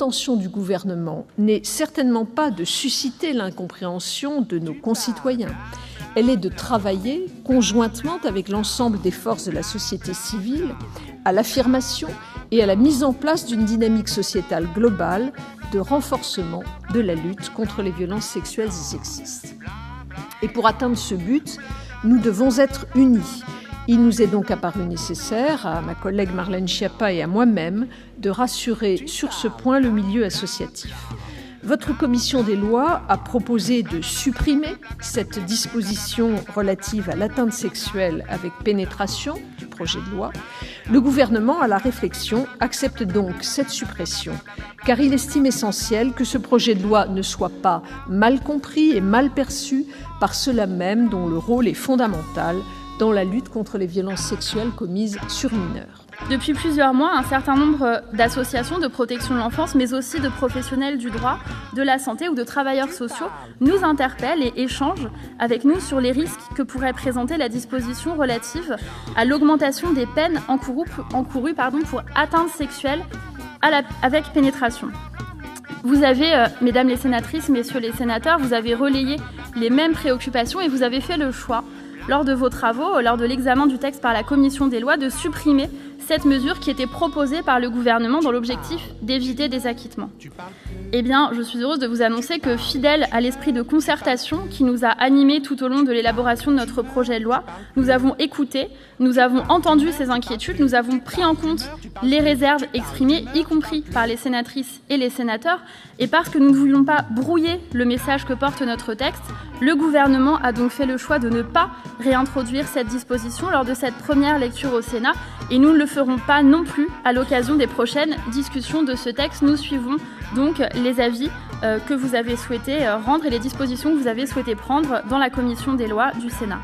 l'intention du gouvernement n'est certainement pas de susciter l'incompréhension de nos concitoyens. Elle est de travailler conjointement avec l'ensemble des forces de la société civile à l'affirmation et à la mise en place d'une dynamique sociétale globale de renforcement de la lutte contre les violences sexuelles et sexistes. Et pour atteindre ce but, nous devons être unis. Il nous est donc apparu nécessaire, à ma collègue Marlène Schiappa et à moi-même, de rassurer sur ce point le milieu associatif. Votre commission des lois a proposé de supprimer cette disposition relative à l'atteinte sexuelle avec pénétration du projet de loi. Le gouvernement, à la réflexion, accepte donc cette suppression, car il estime essentiel que ce projet de loi ne soit pas mal compris et mal perçu par ceux-là même dont le rôle est fondamental dans la lutte contre les violences sexuelles commises sur mineurs. Depuis plusieurs mois, un certain nombre d'associations de protection de l'enfance, mais aussi de professionnels du droit, de la santé ou de travailleurs sociaux nous interpellent et échangent avec nous sur les risques que pourrait présenter la disposition relative à l'augmentation des peines encourues pour atteinte sexuelle avec pénétration. Vous avez, mesdames les sénatrices, messieurs les sénateurs, vous avez relayé les mêmes préoccupations et vous avez fait le choix, lors de vos travaux, lors de l'examen du texte par la commission des lois, de supprimer cette mesure qui était proposée par le gouvernement dans l'objectif d'éviter des acquittements. Eh bien, je suis heureuse de vous annoncer que, fidèle à l'esprit de concertation qui nous a animés tout au long de l'élaboration de notre projet de loi, nous avons écouté, nous avons entendu ces inquiétudes, nous avons pris en compte les réserves exprimées, y compris par les sénatrices et les sénateurs, et parce que nous ne voulions pas brouiller le message que porte notre texte, le gouvernement a donc fait le choix de ne pas réintroduire cette disposition lors de cette première lecture au Sénat, et nous ne le ferons pas non plus à l'occasion des prochaines discussions de ce texte. Nous suivons donc les avis que vous avez souhaité rendre et les dispositions que vous avez souhaité prendre dans la commission des lois du Sénat.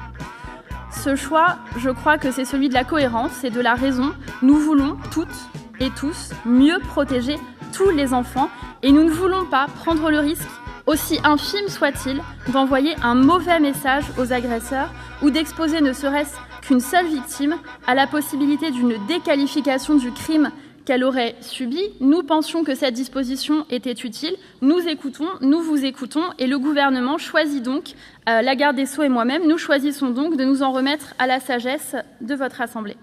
Ce choix, je crois que c'est celui de la cohérence et de la raison. Nous voulons toutes et tous mieux protéger tous les enfants et nous ne voulons pas prendre le risque, aussi infime soit-il, d'envoyer un mauvais message aux agresseurs ou d'exposer ne serait-ce qu'une seule victime à la possibilité d'une déqualification du crime qu'elle aurait subi. Nous pensions que cette disposition était utile. Nous écoutons, nous vous écoutons et le gouvernement choisit donc, la garde des Sceaux et moi-même, nous choisissons donc de nous en remettre à la sagesse de votre Assemblée.